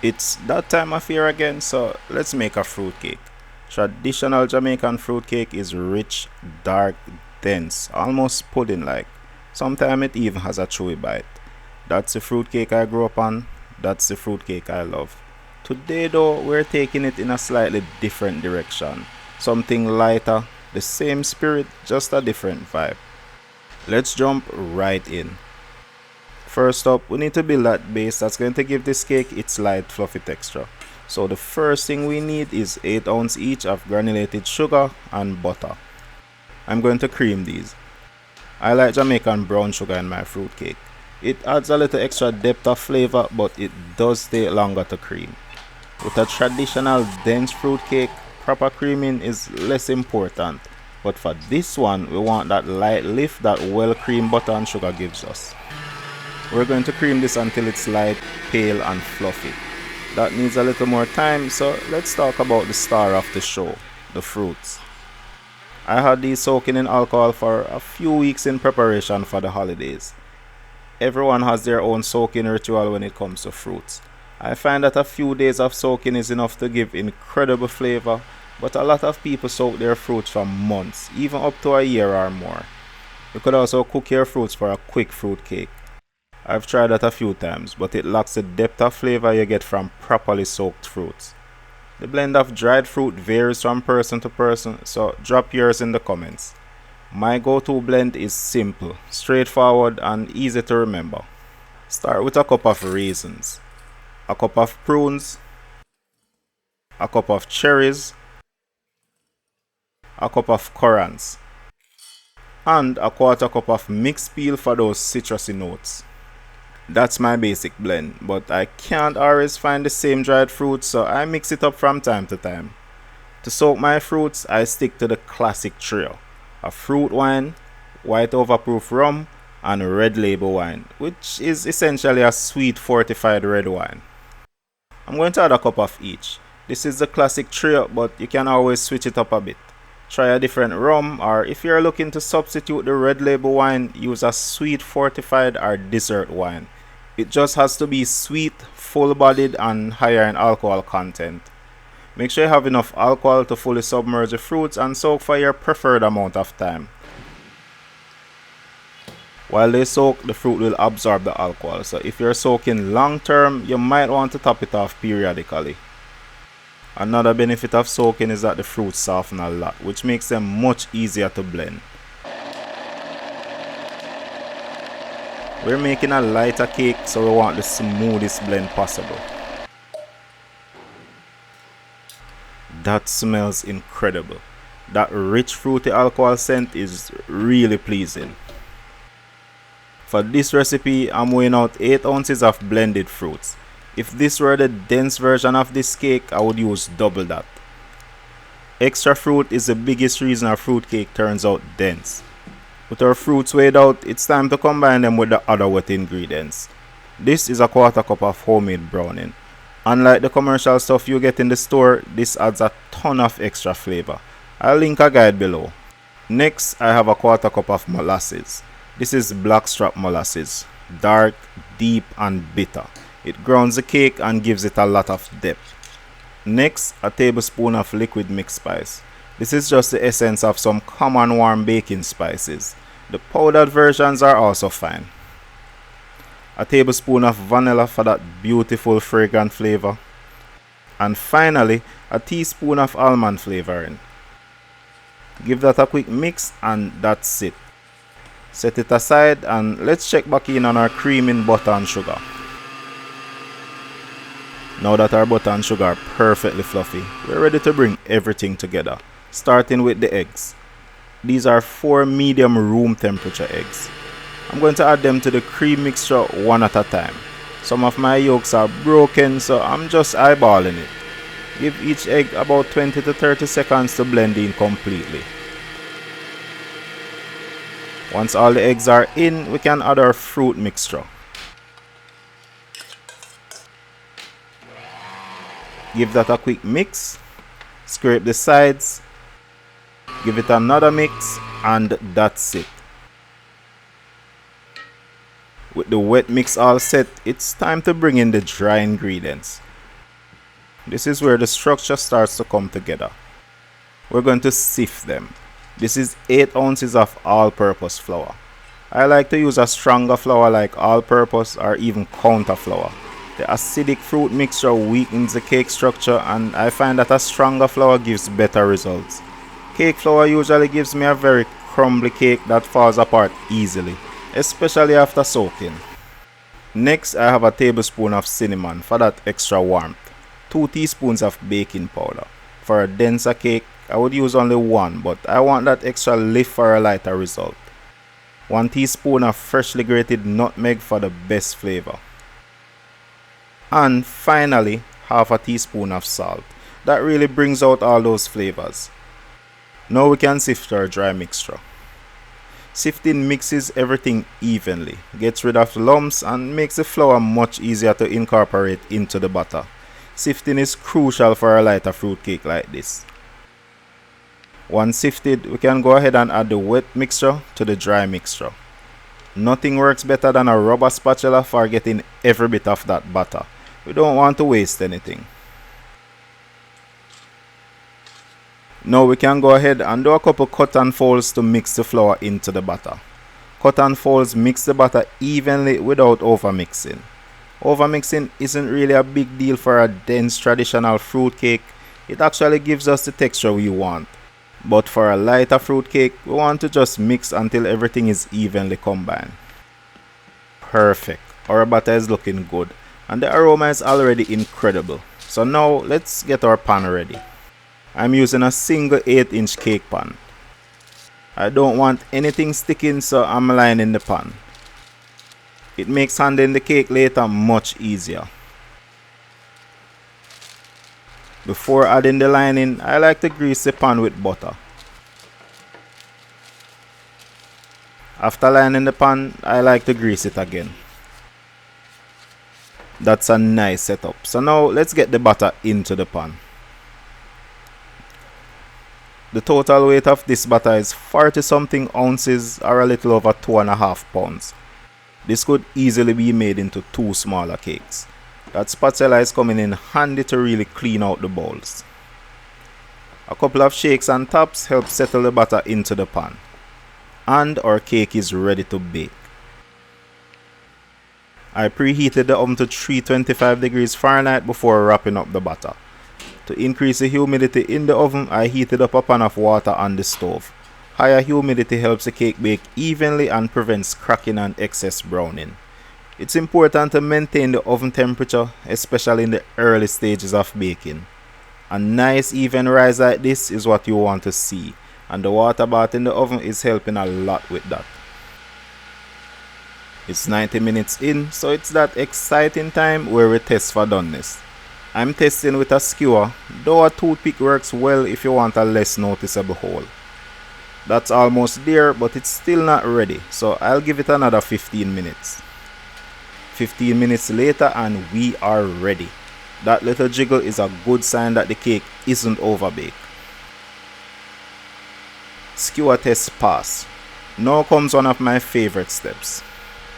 It's that time of year again, so let's make a fruitcake. Traditional Jamaican fruitcake is rich, dark, dense, almost pudding-like. Sometimes it even has a chewy bite. That's the fruitcake I grew up on. That's the fruitcake I love. Today though, we're taking it in a slightly different direction. Something lighter, the same spirit, just a different vibe. Let's jump right in. First up, we need to build that base that's going to give this cake its light fluffy texture. So the first thing we need is 8 ounces each of granulated sugar and butter. I'm going to cream these. I like Jamaican brown sugar in my fruit cake. It adds a little extra depth of flavor, but it does take longer to cream. With a traditional dense fruit cake, proper creaming is less important. But for this one, we want that light lift that well creamed butter and sugar gives us. We're going to cream this until it's light, pale and fluffy. That needs a little more time, so let's talk about the star of the show, the fruits. I had these soaking in alcohol for a few weeks in preparation for the holidays. Everyone has their own soaking ritual when it comes to fruits. I find that a few days of soaking is enough to give incredible flavor, but a lot of people soak their fruits for months, even up to a year or more. You could also cook your fruits for a quick fruit cake. I've tried that a few times, but it lacks the depth of flavor you get from properly soaked fruits. The blend of dried fruit varies from person to person, so drop yours in the comments. My go-to blend is simple, straightforward and easy to remember. Start with a cup of raisins, a cup of prunes, a cup of cherries, a cup of currants, and a quarter cup of mixed peel for those citrusy notes. That's my basic blend, but I can't always find the same dried fruits, so I mix it up from time to time. To soak my fruits, I stick to the classic trio: a fruit wine, white overproof rum, and red label wine, which is essentially a sweet fortified red wine. I'm going to add a cup of each. This is the classic trio, but you can always switch it up a bit. Try a different rum, or if you're looking to substitute the red label wine, use a sweet fortified or dessert wine. It just has to be sweet, full-bodied and higher in alcohol content. Make sure you have enough alcohol to fully submerge the fruits and soak for your preferred amount of time. While they soak, the fruit will absorb the alcohol, so if you're soaking long term, you might want to top it off periodically. Another benefit of soaking is that the fruits soften a lot, which makes them much easier to blend. We're making a lighter cake, so we want the smoothest blend possible. That smells incredible. That rich fruity alcohol scent is really pleasing. For this recipe, I'm weighing out 8 ounces of blended fruits. If this were the dense version of this cake, I would use double that. Extra fruit is the biggest reason our fruit cake turns out dense. With our fruits weighed out, it's time to combine them with the other wet ingredients. This is a quarter cup of homemade browning. Unlike the commercial stuff you get in the store, this adds a ton of extra flavor. I'll link a guide below. Next, I have a quarter cup of molasses. This is blackstrap molasses, dark, deep and bitter. It grounds the cake and gives it a lot of depth. Next, a tablespoon of liquid mixed spice. This is just the essence of some common warm baking spices. The powdered versions are also fine. A tablespoon of vanilla for that beautiful fragrant flavor. And finally, a teaspoon of almond flavoring. Give that a quick mix and that's it. Set it aside and let's check back in on our creaming butter and sugar. Now that our butter and sugar are perfectly fluffy, we're ready to bring everything together, starting with the eggs. These are 4 medium room temperature eggs. I'm going to add them to the cream mixture one at a time. Some of my yolks are broken, so I'm just eyeballing it. Give each egg about 20 to 30 seconds to blend in completely. Once all the eggs are in, we can add our fruit mixture. Give that a quick mix, scrape the sides, give it another mix, and that's it. With the wet mix all set, it's time to bring in the dry ingredients. This is where the structure starts to come together. We're going to sift them. This is 8 ounces of all-purpose flour. I like to use a stronger flour like all-purpose or even counter flour. The acidic fruit mixture weakens the cake structure, and I find that a stronger flour gives better results. Cake flour usually gives me a very crumbly cake that falls apart easily, especially after soaking. Next, I have a tablespoon of cinnamon for that extra warmth. 2 teaspoons of baking powder. For a denser cake, I would use only 1, but I want that extra lift for a lighter result. 1 teaspoon of freshly grated nutmeg for the best flavor. And finally, half a teaspoon of salt. That really brings out all those flavors. Now we can sift our dry mixture. Sifting mixes everything evenly, gets rid of lumps, and makes the flour much easier to incorporate into the batter. Sifting is crucial for a lighter fruit cake like this. Once sifted, we can go ahead and add the wet mixture to the dry mixture. Nothing works better than a rubber spatula for getting every bit of that batter. We don't want to waste anything. Now we can go ahead and do a couple cut and folds to mix the flour into the batter. Cut and folds mix the batter evenly without overmixing. Overmixing isn't really a big deal for a dense traditional fruit cake. It actually gives us the texture we want. But for a lighter fruit cake, we want to just mix until everything is evenly combined. Perfect. Our batter is looking good, and the aroma is already incredible. So now let's get our pan ready. I'm using a single 8-inch cake pan. I don't want anything sticking, so I'm lining the pan. It makes handling the cake later much easier. Before adding the lining, I like to grease the pan with butter. After lining the pan, I like to grease it again. That's a nice setup. So now let's get the batter into the pan. The total weight of this batter is 40 something ounces or a little over 2.5 pounds. This could easily be made into 2 smaller cakes. That spatula is coming in handy to really clean out the bowls. A couple of shakes and taps help settle the batter into the pan. And our cake is ready to bake. I preheated the oven to 325 degrees Fahrenheit before wrapping up the batter. To increase the humidity in the oven, I heated up a pan of water on the stove. Higher humidity helps the cake bake evenly and prevents cracking and excess browning. It's important to maintain the oven temperature, especially in the early stages of baking. A nice even rise like this is what you want to see, and the water bath in the oven is helping a lot with that. It's 90 minutes in, so it's that exciting time where we test for doneness. I'm testing with a skewer, though a toothpick works well if you want a less noticeable hole. That's almost there, but it's still not ready, so I'll give it another 15 minutes. 15 minutes later and we are ready. That little jiggle is a good sign that the cake isn't overbaked. Skewer test pass. Now comes one of my favorite steps.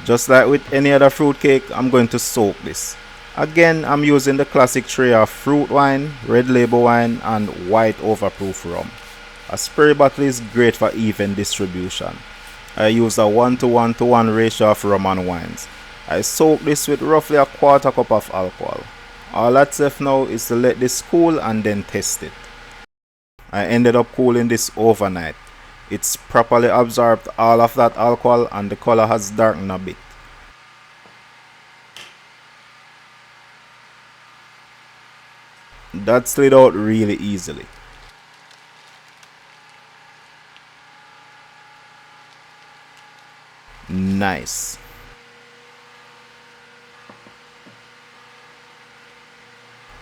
Just like with any other fruit cake, I'm going to soak this. Again, I'm using the classic tray of fruit wine, red label wine, and white overproof rum. A spray bottle is great for even distribution. I use a 1:1:1 ratio of rum and wines. I soak this with roughly a quarter cup of alcohol. All that's left now is to let this cool and then test it. I ended up cooling this overnight. It's properly absorbed all of that alcohol and the color has darkened a bit. That slid out really easily. Nice.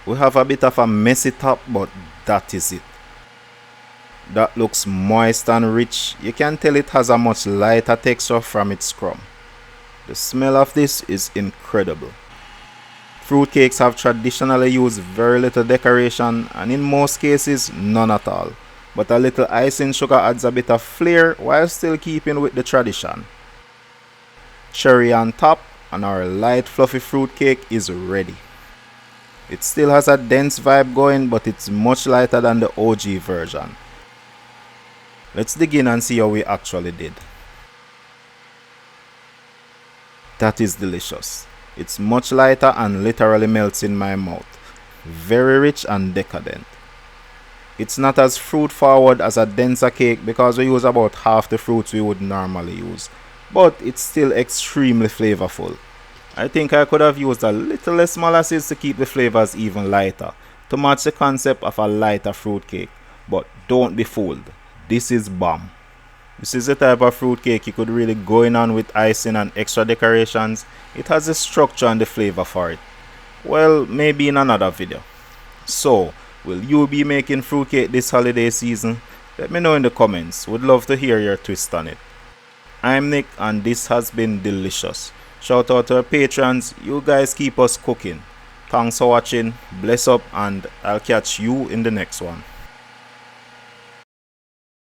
We have a bit of a messy top, but that is it. That looks moist and rich. You can tell it has a much lighter texture from its crumb. The smell of this is incredible. Fruit cakes have traditionally used very little decoration and in most cases none at all. But a little icing sugar adds a bit of flair while still keeping with the tradition. Cherry on top and our light fluffy fruit cake is ready. It still has a dense vibe going, but it's much lighter than the OG version. Let's dig in and see how we actually did. That is delicious. It's much lighter and literally melts in my mouth. Very rich and decadent. It's not as fruit forward as a denser cake because we use about half the fruits we would normally use, but it's still extremely flavorful. I think I could have used a little less molasses to keep the flavors even lighter, to match the concept of a lighter fruit cake, but don't be fooled. This is bomb. This is the type of fruit cake you could really go in on with icing and extra decorations. It has the structure and the flavor for it. Well, maybe in another video. So, will you be making fruitcake this holiday season? Let me know in the comments. Would love to hear your twist on it. I'm Nick and this has been delicious. Shout out to our patrons. You guys keep us cooking. Thanks for watching. Bless up and I'll catch you in the next one.